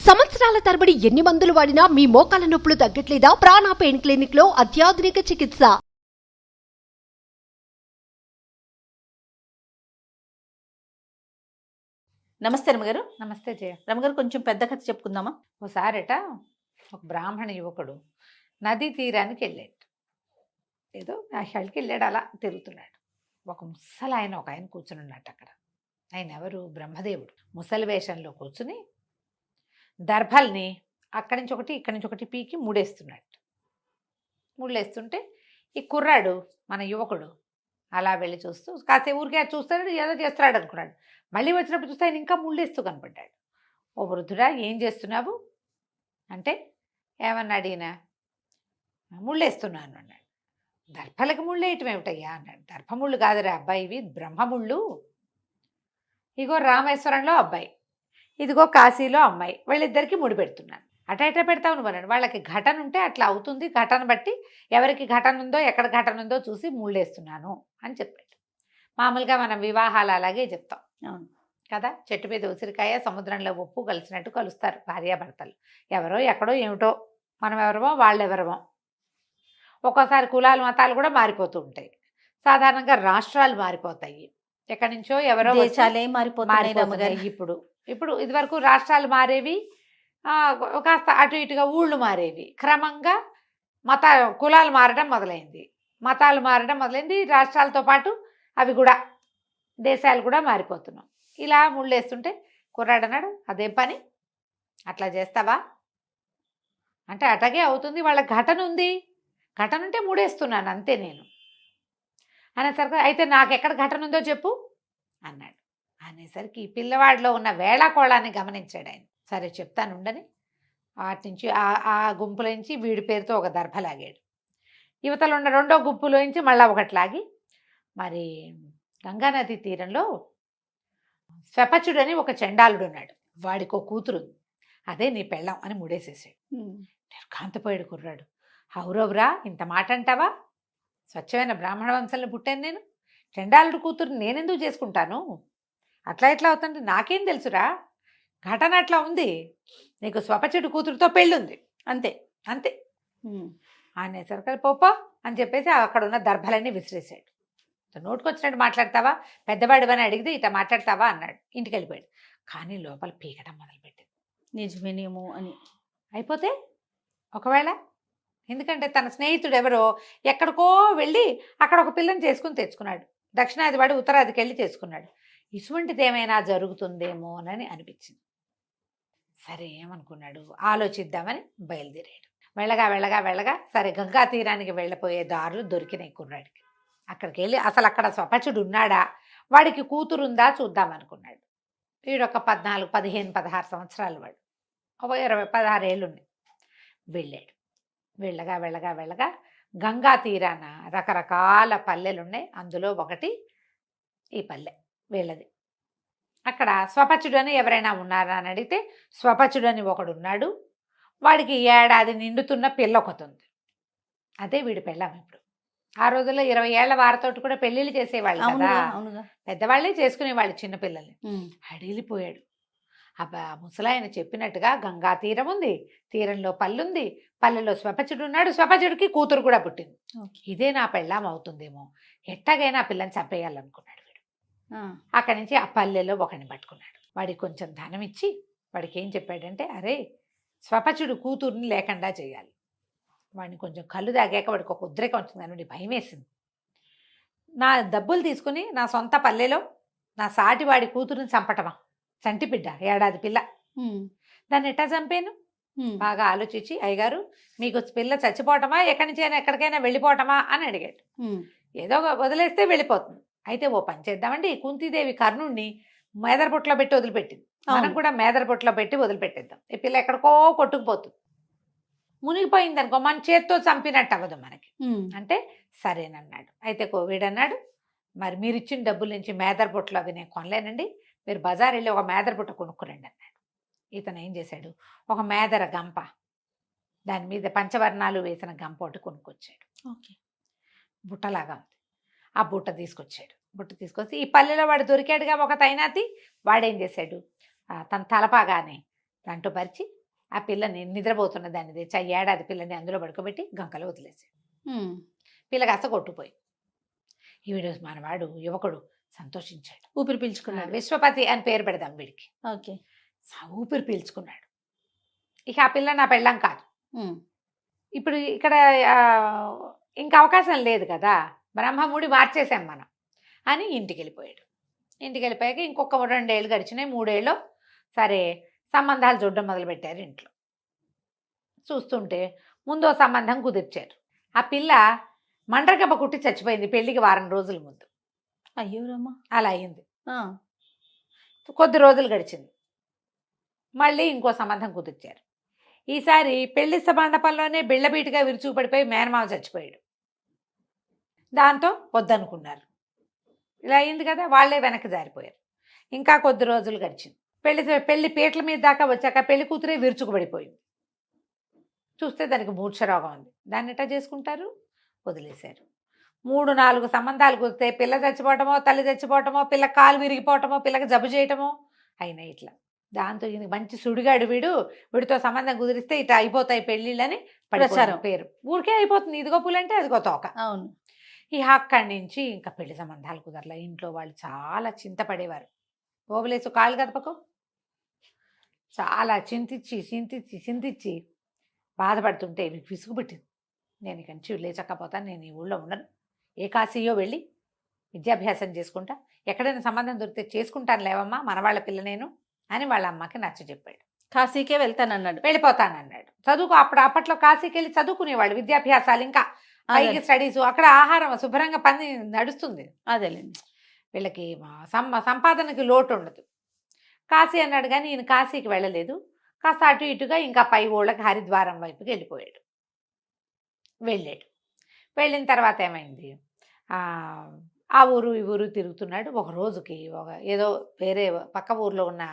సంవత్సరాల తరబడి ఎన్ని మందులు వాడినా మీ మోకాల నొప్పులు తగ్గట్లేదా? ప్రాణ పెయిన్ క్లినిక్ లో అత్యాధునిక చికిత్స. నమస్తే రమగారు. నమస్తే జయ. రమగారు, కొంచెం పెద్ద కథ చెప్పుకుందామా? ఓసారట ఒక బ్రాహ్మణ యువకుడు నదీ తీరానికి వెళ్ళాడు. ఏదో వ్యాఖ్యలకి వెళ్ళాడు, అలా తిరుగుతున్నాడు. ఒక ముసలి ఆయన ఒక ఆయన కూర్చుని ఉన్నట్టు అక్కడ. ఆయన ఎవరు? బ్రహ్మదేవుడు. ముసలి వేషంలో కూర్చుని దర్భల్ని అక్కడి నుంచి ఒకటి ఇక్కడి నుంచి ఒకటి పీకి ముడేస్తున్నట్టు. ముళ్ళేస్తుంటే ఈ కుర్రాడు, మన యువకుడు, అలా వెళ్ళి చూస్తూ కాసేపు ఊరికే చూస్తాడు, ఏదో చేస్తున్నాడు అనుకున్నాడు. మళ్ళీ వచ్చినప్పుడు చూస్తే ఆయన ఇంకా ముళ్ళేస్తూ కనపడ్డాడు. ఓ వృద్ధుడా, ఏం చేస్తున్నావు అంటే, ఏమన్నాడు ఈయన, ముళ్ళేస్తున్నాను అన్నాడు. దర్భలకు ముళ్ళేయటం ఏమిటయ్యా అన్నాడు. దర్భముళ్ళు కాదురా అబ్బాయి, ఇవి బ్రహ్మముళ్ళు. ఇగో రామేశ్వరంలో అబ్బాయి, ఇదిగో కాశీలో అమ్మాయి, వీళ్ళిద్దరికి ముడి పెడుతున్నాను. అట పెడతావు నువ్వు అన్నాడు. వాళ్ళకి ఘటన ఉంటే అట్లా అవుతుంది, ఘటన బట్టి ఎవరికి ఘటన ఉందో ఎక్కడ ఘటన ఉందో చూసి ముళ్ళేస్తున్నాను అని చెప్పాడు. మామూలుగా మనం వివాహాలు అలాగే చెప్తాం కదా, చెట్టు మీద ఉసిరికాయ సముద్రంలో ఉప్పు కలిసినట్టు కలుస్తారు భార్యాభర్తలు. ఎవరో ఎక్కడో ఏమిటో, మనం ఎవరమో వాళ్ళెవరమో. ఒక్కోసారి కులాలు మతాలు కూడా మారిపోతూ ఉంటాయి. సాధారణంగా రాష్ట్రాలు మారిపోతాయి, ఎక్కడి నుంచో ఎవరో దేశాలే మారిపోతాయి. ఇప్పుడు ఇదివరకు రాష్ట్రాలు మారేవి, కాస్త అటు ఇటుగా ఊళ్ళు మారేవి. క్రమంగా కులాలు మారడం మొదలైంది, మతాలు మారడం మొదలైంది. రాష్ట్రాలతో పాటు అవి కూడా, దేశాలు కూడా మారిపోతున్నాం. ఇలా ముళ్ళేస్తుంటే కుర్రాడు అన్నాడు, అదేం పని, అట్లా చేస్తావా అంటే, అటగే అవుతుంది, వాళ్ళ ఘటన ఉంది, ఘటన ఉంటే ముడేస్తున్నాను అంతే నేను అనేసరికి, అయితే నాకు ఎక్కడ ఘటన ఉందో చెప్పు అన్నాడు. అనేసరికి ఈ పిల్లవాడిలో ఉన్న వేళాకోళాన్ని గమనించాడు ఆయన. సరే చెప్తాను ఉండని వాటి నుంచి ఆ గుంపులోంచి వీడి పేరుతో ఒక దర్భ లాగాడు. యువతలో ఉన్న రెండో గుంపులోంచి మళ్ళీ ఒకటి లాగి, మరి గంగానది తీరంలో స్వపచుడు అని ఒక చండాలుడు ఉన్నాడు, వాడికి ఒక కూతురు, అదే నీ పెళ్ళం అని ముడేసేసాడు. నిర్ఘాంతపోయాడు కుర్రాడు. హౌరవురా, ఇంత మాట అంటావా? స్వచ్ఛమైన బ్రాహ్మణ వంశంలో పుట్టాను నేను, చండాలుడు కూతురు నేనెందుకు చేసుకుంటాను? అట్లా ఎట్లా అవుతుంటే నాకేం తెలుసురా, ఘటన అట్లా ఉంది, నీకు స్వపచుడు కూతురుతో పెళ్ళుంది అంతే అంతే అనేసరికి పోపా అని చెప్పేసి అక్కడ ఉన్న దర్భలన్నీ విసిరేసాడు. నోటుకొచ్చినట్టు మాట్లాడతావా, పెద్దవాడు అని అడిగితే ఇట్లా మాట్లాడతావా అన్నాడు. ఇంటికి వెళ్ళిపోయాడు. కానీ లోపల పీకడం మొదలుపెట్టింది, నిజమేనేమో అని. అయిపోతే ఒకవేళ, ఎందుకంటే తన స్నేహితుడు ఎవరో ఎక్కడికో వెళ్ళి అక్కడ ఒక పిల్లని చేసుకుని తెచ్చుకున్నాడు, దక్షిణాది వాడు ఉత్తరాదికి వెళ్ళి చేసుకున్నాడు. ఇటువంటిది ఏమైనా జరుగుతుందేమో అని అనిపించింది. సరే ఏమనుకున్నాడు, ఆలోచిద్దామని బయలుదేరాడు. వెళ్ళగా వెళ్ళగా వెళ్ళగా సరే గంగా తీరానికి వెళ్ళిపోయే దారులు దొరికినాయి కుర్రాడికి. అక్కడికి వెళ్ళి అసలు అక్కడ స్వపచుడు ఉన్నాడా, వాడికి కూతురుందా చూద్దామనుకున్నాడు. వీడొక 14, 15, 16 సంవత్సరాలు, వాడు ఒక 20, 16 ఏళ్ళు ఉన్నాయి. వెళ్ళాడు. వెళ్ళగా వెళ్ళగా వెళ్ళగా గంగా తీరాన రకరకాల పల్లెలు ఉన్నాయి, అందులో ఒకటి ఈ పల్లె వీళ్ళది. అక్కడ స్వపచుడు అని ఎవరైనా ఉన్నారా అని అడిగితే స్వపచుడు అని ఒకడు ఉన్నాడు, వాడికి ఏడాది నిండుతున్న పిల్ల ఒకటి ఉంది, అదే వీడి పెళ్ళాం. ఇప్పుడు ఆ రోజుల్లో 20 ఏళ్ల వారితోటి కూడా పెళ్ళిళ్ళు చేసేవాళ్ళు కదా, పెద్దవాళ్ళే చేసుకునేవాళ్ళు చిన్నపిల్లల్ని. అడిలిపోయాడు. అబ్బా, ముసలాయన చెప్పినట్టుగా గంగా తీరం ఉంది, తీరంలో పల్లుంది, పల్లెలో స్వపచుడు ఉన్నాడు, స్వపచుడికి కూతురు కూడా పుట్టింది, ఇదే నా పెళ్ళాం అవుతుందేమో, ఎట్టగైనా ఆ పిల్లని చంపేయాలనుకున్నాడు వీడు. అక్కడి నుంచి ఆ పల్లెలో ఒకరిని పట్టుకున్నాడు. వాడికి కొంచెం ధనం ఇచ్చి వాడికి ఏం చెప్పాడంటే, అరే స్వపచుడు కూతుర్ని లేకుండా చేయాలి. వాడిని కొంచెం కళ్ళు తాగాక వాడికి ఒక ఉద్రేకం వచ్చింది, అని భయం వేసింది. నా డబ్బులు తీసుకుని నా సొంత పల్లెలో నా సాటి వాడి కూతురుని చంపటమా, చంటి బిడ్డ, ఏడాది పిల్ల, దాన్ని ఎట్టా చంపాను? బాగా ఆలోచించి, అయ్యగారు మీకు పిల్ల చచ్చిపోవటమా, ఎక్కడి నుంచి అయినా ఎక్కడికైనా వెళ్ళిపోవటమా అని అడిగాడు. ఏదో వదిలేస్తే వెళ్ళిపోతుంది. అయితే ఓ పని చేద్దామండి, కుంతీదేవి కర్ణుడిని మేదరబొట్లో పెట్టి వదిలిపెట్టింది, మనం కూడా మేదరబొట్లో పెట్టి వదిలిపెట్టేద్దాం. ఈ పిల్ల ఎక్కడికో కొట్టుకుపోతుంది, మునిగిపోయింది అనుకో మన చేత్తో చంపినట్టు అవ్వదు మనకి అంటే, సరేనన్నాడు. అయితే వీడన్నాడు, మరి మీరు ఇచ్చిన డబ్బుల నుంచి మేదరబొట్లు అవి నేను కొనలేనండి, మీరు బజార్ వెళ్ళి ఒక మేదరబుట్ట కొనుక్కురండి అన్నాడు. ఇతను ఏం చేశాడు, ఒక మేదర గంప, దాని మీద పంచవర్ణాలు వేసిన గంప ఒకటి కొనుక్కొచ్చాడు. బుట్టలాగా ఉంది, ఆ బుట్ట తీసుకొచ్చాడు. బుట్ట తీసుకొచ్చి ఈ పల్లెలో వాడు దొరికాడుగా ఒక తైనాతి, వాడేం చేశాడు, తన తలపాగానే దాంట్లో పరిచి ఆ పిల్లని నిద్రపోతున్న దాన్ని తెచ్చి ఆ ఏడాది పిల్లని అందులో పడుకోబెట్టి గంకలో వదిలేసాడు. పిల్ల కాస్త కొట్టుపోయి ఈవిడ మనవాడు యువకుడు సంతోషించాడు. ఊపిరి పీల్చుకున్నాడు. విశ్వపతి అని పేరు పెడదాం వీడికి. ఓకే. ఊపిరి పీల్చుకున్నాడు. ఇక ఆ పిల్ల నా పెళ్ళాం కాదు. ఇప్పుడు ఇక్కడ ఇంకా అవకాశం లేదు కదా, బ్రహ్మముడి మార్చేసాం మనం అని ఇంటికి వెళ్ళిపోయాడు. ఇంటికి వెళ్ళిపోయాక ఇంకొక 2 ఏళ్ళు గడిచినాయి. 3 ఏళ్ళు సరే సంబంధాలు చూడడం మొదలుపెట్టారు ఇంట్లో. చూస్తుంటే ముందో సంబంధం కుదిర్చారు. ఆ పిల్ల మండ్రగబ్బ కుట్టి చచ్చిపోయింది పెళ్ళికి వారం రోజుల ముందు. అయ్యో రమ్మ. అలా అయింది. కొద్ది రోజులు గడిచింది. మళ్ళీ ఇంకో సంబంధం కుదిర్చారు. ఈసారి పెళ్లి మండపంలోనే బిళ్ళబీటుగా విరుచుకుపడిపోయి మేనమామ చచ్చిపోయాడు. దాంతో వద్దనుకున్నారు. ఇలా అయింది కదా, వాళ్ళే వెనక్కి జారిపోయారు. ఇంకా కొద్ది రోజులు గడిచింది. పెళ్లి పీటల మీద దాకా వచ్చాక పెళ్లి కూతురే విరుచుకుపడిపోయింది. చూస్తే దానికి మూర్ఛరోగం ఉంది. దాన్ని ఎట్లా చేసుకుంటారు? వదిలేశారు. 3-4 సంబంధాలు కుదిరితే పిల్ల చచ్చిపోవటమో, తల్లి చచ్చిపోవటమో, పిల్ల కాలు విరిగిపోవటమో, పిల్లకి జబ్బు చేయటమో అయినా ఇట్లా. దాంతో ఈయన మంచి సుడిగాడు వీడితో సంబంధం కుదిరిస్తే ఇట్లా అయిపోతాయి పెళ్ళిళ్ళని ప్రచారం పేరు. ఊరికే అయిపోతుంది. ఇదిగో పూలంటే అదిగో తోక. అవును. ఈ అక్కడి నుంచి ఇంకా పెళ్లి సంబంధాలు కుదరలా. ఇంట్లో వాళ్ళు చాలా చింతపడేవారు. ఓబులేసు కాళ్ళు కదపకు. చాలా చింతిచ్చి బాధపడుతుంటే వీరికి విసుగు పెట్టింది. నేను ఇక్కడి నుంచి లేచక్కపోతాను, నేను ఈ ఊళ్ళో ఉండను, ఏ కాశీయో వెళ్ళి విద్యాభ్యాసం చేసుకుంటా, ఎక్కడైనా సంబంధం దొరికితే చేసుకుంటాను లేవమ్మా, మనవాళ్ళ పిల్ల నేను అని వాళ్ళ అమ్మకి నచ్చ చెప్పాడు. కాశీకే వెళ్తానన్నాడు. వెళ్ళిపోతానన్నాడు. అప్పట్లో కాశీకి వెళ్ళి చదువుకునేవాళ్ళు. విద్యాభ్యాసాలు ఇంకా పైకి స్టడీస్, అక్కడ ఆహారం శుభ్రంగా పని నడుస్తుంది. అదేలేండి. వీళ్ళకి సంపాదనకి లోటు ఉండదు. కాశీ అన్నాడు కానీ ఈయన కాశీకి వెళ్ళలేదు. కాస్త అటు ఇటుగా ఇంకా పై ఊళ్ళకి హరిద్వారం వైపుకి వెళ్ళిపోయాడు. వెళ్ళిన తర్వాత ఏమైంది, ఆ ఊరు ఈ ఊరు తిరుగుతున్నాడు. ఒక రోజుకి ఏదో వేరే పక్క ఊర్లో ఉన్న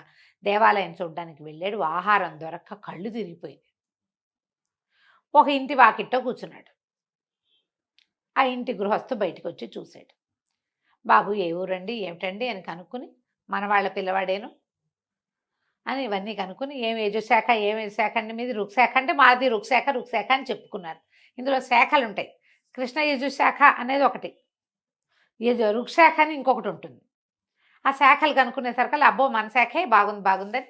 దేవాలయం చూడడానికి వెళ్ళాడు. ఆహారం దొరక్క కళ్ళు తిరిగిపోయింది. ఒక ఇంటి వాకిట్లో కూర్చున్నాడు. ఆ ఇంటి గృహస్థు బయటకు వచ్చి చూశాడు. బాబు ఏ ఊరండి ఏమిటండి అని కనుక్కుని, మనవాళ్ళ పిల్లవాడేను అని ఇవన్నీ కనుక్కుని, ఏం యజుశాఖ అండి మీది? రుక్శాఖ అంటే మాది రుక్శాఖ అని చెప్పుకున్నారు. ఇందులో శాఖలు ఉంటాయి. కృష్ణ యజుశాఖ అనేది ఒకటి, రుక్శాఖ అని ఇంకొకటి ఉంటుంది. ఆ శాఖలు కనుక్కునేసరికి అబ్బో మన శాఖే బాగుందని,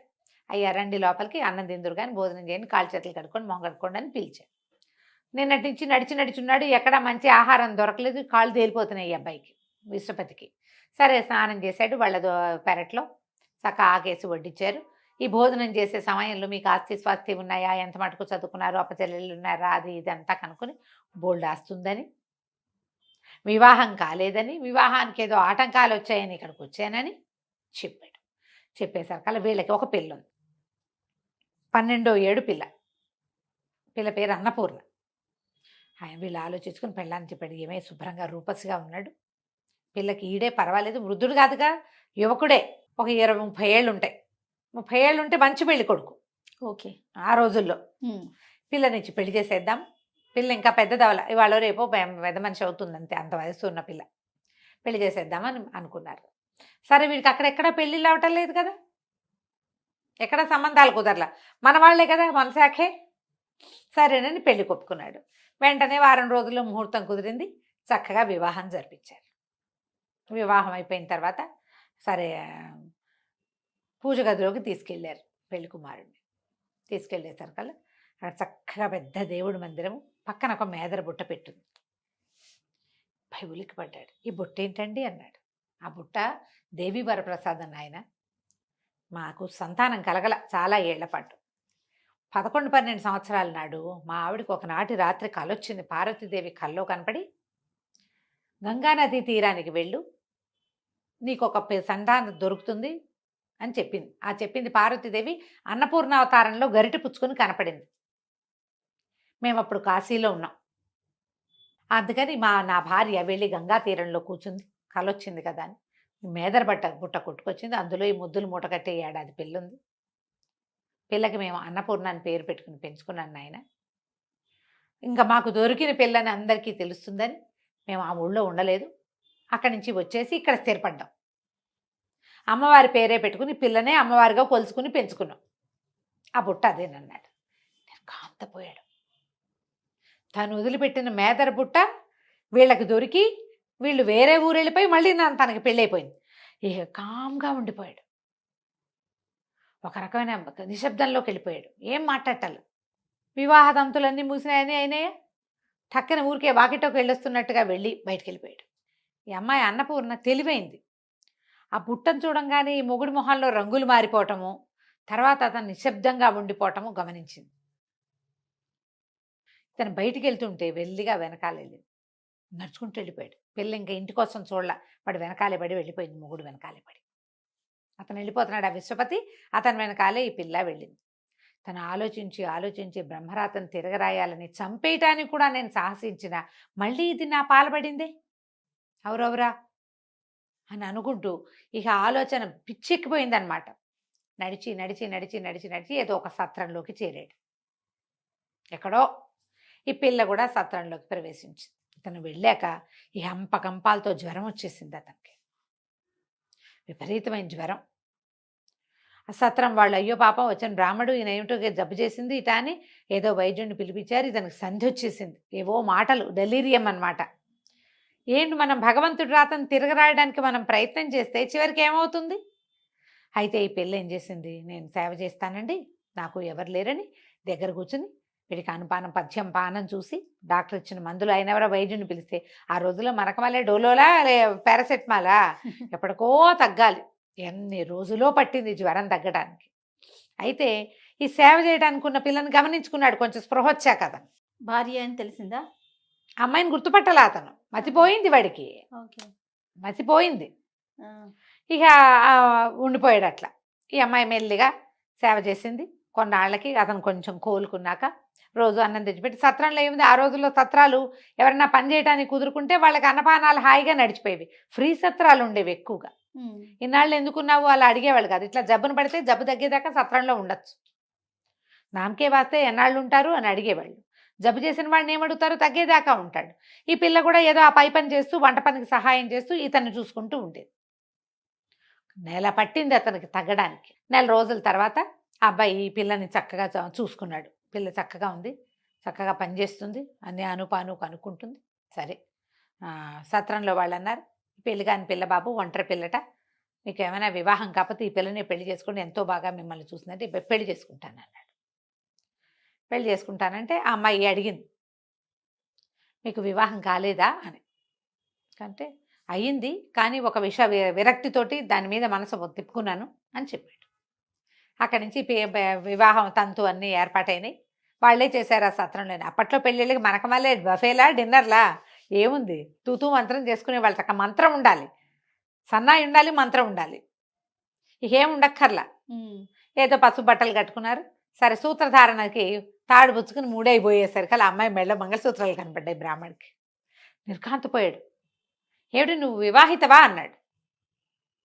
అయ్యా రండి లోపలికి, అన్నం తిందురు కానీ భోజనం చేయండి, కాళ్ళు చేతులు కడుక్కొని మొహం కడుక్కోండి అని పిలిచాడు. నిన్నటి నుంచి నడిచున్నాడు. ఎక్కడా మంచి ఆహారం దొరకలేదు. కాళ్ళు తేలిపోతున్నాయి ఈ అబ్బాయికి, విశ్వపతికి. సరే స్నానం చేశాడు. వాళ్ళ పెరట్లో చక్క ఆకేసి వడ్డించారు. ఈ భోజనం చేసే సమయంలో మీకు ఆస్తి స్వాస్తి ఉన్నాయా, ఎంత మటుకు చదువుకున్నారు, అప్పచెల్లెళ్ళు ఉన్నారా, అది ఇదంతా కనుక్కొని బోల్డ్ ఆస్తుందని, వివాహం కాలేదని, వివాహానికి ఏదో ఆటంకాలు వచ్చాయని ఇక్కడికి వచ్చానని చెప్పాడు. చెప్పేసరికల్లా వీళ్ళకి ఒక పిల్ల ఉంది. 12వ ఏడు పిల్ల పేరు అన్నపూర్ణ. ఆయన వీళ్ళు ఆలోచించుకుని పెళ్ళాన్ని చెప్పాడు. ఏమే శుభ్రంగా రూపసిగా ఉన్నాడు, పిల్లకి ఈడే పర్వాలేదు, వృద్ధుడు కాదుగా, యువకుడే, ఒక 20-30 ఏళ్ళు ఉంటాయి. 30 ఏళ్ళు ఉంటే మంచి పెళ్లి కొడుకు. ఓకే. ఆ రోజుల్లో పిల్లనిచ్చి పెళ్లి చేసేద్దాం. పిల్ల ఇంకా పెద్దదవల, ఇవాళ రేపో పెద్ద మనిషి అవుతుంది అంతే, అంత వయసు ఉన్న పిల్ల, పెళ్లి చేసేద్దామని అనుకున్నారు. సరే వీడికి అక్కడెక్కడ పెళ్ళిళ్ళు అవటం లేదు కదా, ఎక్కడ సంబంధాలు కుదరలా, మన వాళ్లే కదా, మన శాఖే. సరేనని పెళ్లి కొప్పుకున్నాడు. వెంటనే వారం రోజుల్లో ముహూర్తం కుదిరింది. చక్కగా వివాహం జరిపించారు. వివాహం అయిపోయిన తర్వాత సరే పూజ గదిలోకి తీసుకెళ్ళారు పెళ్లి కుమారుడిని. తీసుకెళ్ళేసరికల్లా అక్కడ చక్కగా పెద్ద దేవుడి మందిరం, పక్కన ఒక మేదర బుట్ట పెట్టుంది. పై ఉలిక్కి పడ్డాడు. ఈ బుట్ట ఏంటండి అన్నాడు. ఆ బుట్ట దేవి వరప్రసాదం ఆయన, మాకు సంతానం కలగల చాలా ఏళ్ల పాటు. 11-12 సంవత్సరాల నాడు మా ఆవిడకి ఒకనాటి రాత్రి కలొచ్చింది. పార్వతీదేవి కల్లో కనపడి, గంగానదీ తీరానికి వెళ్ళు, నీకు ఒక సంతానం దొరుకుతుంది అని చెప్పింది. ఆ చెప్పింది పార్వతీదేవి అన్నపూర్ణావతారంలో గరిటె పుచ్చుకొని కనపడింది. మేము అప్పుడు కాశీలో ఉన్నాం. అందుకని నా భార్య వెళ్ళి గంగా తీరంలో కూర్చుంది, కలొచ్చింది కదా అని మేదర బుట్ట కొట్టుకొచ్చింది. అందులో ఈ ముద్దులు మూట కట్టే ఏడాది పిల్లుంది. పిల్లకి మేము అన్నపూర్ణ అని పేరు పెట్టుకుని పెంచుకున్నాను ఆయన. ఇంకా మాకు దొరికిన పిల్లని అందరికీ తెలుస్తుందని మేము ఆ ఊళ్ళో ఉండలేదు. అక్కడి నుంచి వచ్చేసి ఇక్కడ స్థిరపడ్డాం. అమ్మవారి పేరే పెట్టుకుని పిల్లనే అమ్మవారిగా కొలుచుకుని పెంచుకున్నాం. ఆ బుట్ట అదేనన్నాడు. నిర్ఘాంతపోయాడు. తను వదిలిపెట్టిన మేదర బుట్ట వీళ్ళకి దొరికి వీళ్ళు వేరే ఊరు వెళ్ళిపోయి మళ్ళీ తనకి పెళ్ళైపోయింది. ఇక కామ్గా ఉండిపోయాడు. ఒక రకమైన నిశ్శబ్దంలోకి వెళ్ళిపోయాడు. ఏం మాట్లాడాలి. వివాహ తంతులన్నీ మూసినాయని అయినాయా. టక్కన ఊరికే వాకిటోకి వెళ్ళొస్తున్నట్టుగా వెళ్ళి బయటికి వెళ్ళిపోయాడు. ఈ అమ్మాయి అన్నపూర్ణ తెలివైంది. ఆ బుట్టను చూడంగానే ఈ మొగుడి మొహాల్లో రంగులు మారిపోవటము, తర్వాత అతను నిశ్శబ్దంగా ఉండిపోవటము గమనించింది. ఇతను బయటికి వెళ్తుంటే వెళ్ళిగా వెనకాల వెళ్ళింది. నడుచుకుంటూ వెళ్ళిపోయాడు. పిల్ల ఇంకా ఇంటి కోసం చూడలా, వాడు వెనకాలే పడి వెళ్ళిపోయింది. మొగుడు వెనకాలే పడి అతను వెళ్ళిపోతున్నాడు. ఆ విశ్వపతి అతని వెనకాలే ఈ పిల్ల వెళ్ళింది. తను ఆలోచించి ఆలోచించి బ్రహ్మరాతను తిరగరాయాలని చంపేయటానికి కూడా నేను సాహసించిన మళ్ళీ ఇది నా పాల్పడిందే ఎవరెవరా అని అనుకుంటూ ఇక ఆలోచన పిచ్చెక్కిపోయిందనమాట. నడిచి నడిచి నడిచి నడిచి నడిచి ఏదో ఒక సత్రంలోకి చేరాడు. ఎక్కడో ఈ పిల్ల కూడా సత్రంలోకి ప్రవేశించింది. ఇతను వెళ్ళాక ఈ హంపకంపాలతో జ్వరం వచ్చేసింది అతనికి. విపరీతమైన జ్వరం. ఆ సత్రం వాళ్ళు అయ్యో పాపం వచ్చిన బ్రాహ్మడు ఈయన ఏమిటో జబ్బు చేసింది ఇట అని ఏదో వైద్యుడిని పిలిపించారు. ఇతనికి సంధి వచ్చేసింది. ఏవో మాటలు, డెలీరియం అన్నమాట. ఏంటి మనం భగవంతుడి రాతను తిరగరాయడానికి మనం ప్రయత్నం చేస్తే చివరికి ఏమవుతుంది? అయితే ఈ పిల్ల ఏం చేసింది, నేను సేవ చేస్తానండి, నాకు ఎవరు లేరని దగ్గర కూర్చుని వీడికి అనుపానం పథ్యం పానం చూసి డాక్టర్ ఇచ్చిన మందులు అయినవరా వైద్యుని పిలిస్తే ఆ రోజుల్లో మనకమలే డోలోలా పారాసెటమాలా ఎప్పటికో తగ్గాలి. ఎన్ని రోజులో పట్టింది జ్వరం తగ్గడానికి. అయితే ఈ సేవ చేయడానికి ఉన్న పిల్లని గమనించుకున్నాడు. కొంచెం స్పృహ వచ్చాక అతను భార్య అని తెలిసిందా? అమ్మాయిని గుర్తుపట్టాల అతను. మతిపోయింది వాడికి, మతిపోయింది. ఇక ఉండిపోయాడు అట్లా. ఈ అమ్మాయి మెల్లిగా సేవ చేసింది. కొన్నాళ్ళకి అతను కొంచెం కోలుకున్నాక రోజు అన్నం తెచ్చిపెట్టి, సత్రంలో ఏముంది ఆ రోజుల్లో సత్రాలు ఎవరైనా పని చేయడానికి కుదురుకుంటే వాళ్ళకి అన్నపానాలు హాయిగా నడిచిపోయేవి. ఫ్రీ సత్రాలు ఉండేవి ఎక్కువగా. ఇన్నాళ్ళు ఎందుకున్నావు అలా అడిగేవాళ్ళు కాదు. ఇట్లా జబ్బును పడితే జబ్బు తగ్గేదాకా సత్రంలో ఉండొచ్చు, నామకే వాస్తే ఎన్నాళ్ళు ఉంటారు అని అడిగేవాళ్ళు. జబ్బు చేసిన వాడిని ఏమడుగుతారు, తగ్గేదాకా ఉంటాడు. ఈ పిల్ల కూడా ఏదో ఆ పై పని చేస్తూ వంట పనికి సహాయం చేస్తూ ఇతన్ని చూసుకుంటూ ఉండేది. నెల పట్టింది అతనికి తగ్గడానికి. నెల రోజుల తర్వాత ఆ అబ్బాయి ఈ పిల్లని చక్కగా చూసుకున్నాడు. పిల్ల చక్కగా ఉంది, చక్కగా పనిచేస్తుంది, అన్ని అనుపాను కనుక్కుంటుంది. సరే, సత్రంలో వాళ్ళు అన్నారు, పెళ్లి కాని పిల్ల బాబు, ఒంటరి పిల్లట, మీకు ఏమైనా వివాహం కాకపోతే ఈ పిల్లని పెళ్లి చేసుకుని ఎంతో బాగా మిమ్మల్ని చూసిందంటే పెళ్లి చేసుకుంటాను అన్నాడు. పెళ్లి చేసుకుంటానంటే ఆ అమ్మాయి అడిగింది, మీకు వివాహం కాలేదా అని. అంటే అయ్యింది, కానీ ఒక విరక్తితోటి దాని మీద మనసు తిప్పుకున్నాను అని చెప్పాడు. అక్కడి నుంచి వివాహం తంతు అన్నీ ఏర్పాటైనాయి. వాళ్ళే చేశారు ఆ సత్రంలోనే. అప్పట్లో పెళ్ళిళ్ళకి మనకు మళ్ళీ బఫేలా డిన్నర్లా ఏముంది, తూతూ మంత్రం చేసుకునే వాళ్ళ చక్క మంత్రం ఉండాలి, సన్నాయి ఉండాలి, మంత్రం ఉండాలి. ఇకేం ఉండక్కర్లా. ఏదో పసుపు బట్టలు కట్టుకున్నారు. సరే, సూత్రధారణకి తాడు పుచ్చుకుని మూడైపోయేసరికి అలా అమ్మాయి మెళ్ళ మంగళసూత్రాలు కనపడ్డాయి. బ్రాహ్మడికి నిర్ఘాంతపోయాడు. ఏమిటి నువ్వు వివాహితవా అన్నాడు.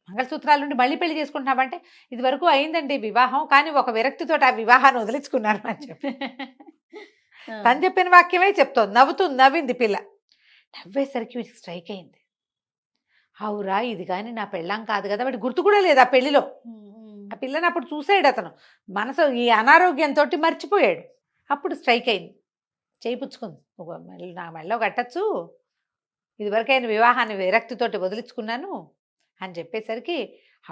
మంగళసూత్రాలు నుండి మళ్ళీ పెళ్లి చేసుకుంటున్నావంటే ఇది వరకు అయిందండి వివాహం, కానీ ఒక విరక్తితో ఆ వివాహాన్ని వదిలించుకున్నాను అని చెప్పి తను చెప్పిన వాక్యమే చెప్తోంది. నవ్వింది పిల్ల. నవ్వేసరికి వీడికి స్ట్రైక్ అయింది. అవురా, ఇది కానీ నా పెళ్ళాం కాదు కదా. వాడి గుర్తు కూడా లేదు ఆ పెళ్లిలో. ఆ పిల్లని అప్పుడు చూసాడు అతను. మనసు ఈ అనారోగ్యంతో మర్చిపోయాడు. అప్పుడు స్ట్రైక్ అయింది. చేయిపుచ్చుకుంది. నా మెళ్ళో కట్టచ్చు, ఇదివరకైన వివాహాన్ని విరక్తితోటి వదిలించుకున్నాను అని చెప్పేసరికి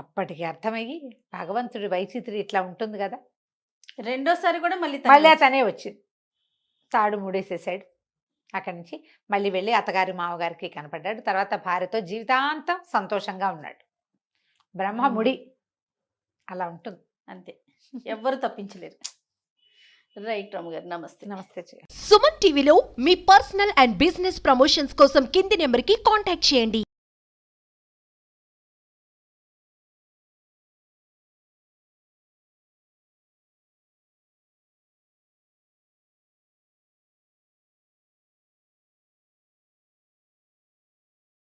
అప్పటికి అర్థమయ్యి భగవంతుడి వైచిత్రి ఇట్లా ఉంటుంది కదా. రెండోసారి కూడా మళ్ళీ తనే వచ్చింది. తాడు మూడేసేసాడు. అక్కడి నుంచి మళ్ళీ వెళ్ళి అత్తగారి మామగారికి కనపడ్డాడు. తర్వాత భార్యతో జీవితాంతం సంతోషంగా ఉన్నాడు. బ్రహ్మముడి అలా ఉంటుంది అంతే, ఎవ్వరు తప్పించలేరు. రైట్ రాము గారు, నమస్తే. నమస్తే. సుమన్ టీవీలో మీ పర్సనల్ అండ్ బిజినెస్ ప్రమోషన్స్ కోసం కింది నెంబర్కి కాంటాక్ట్ చేయండి.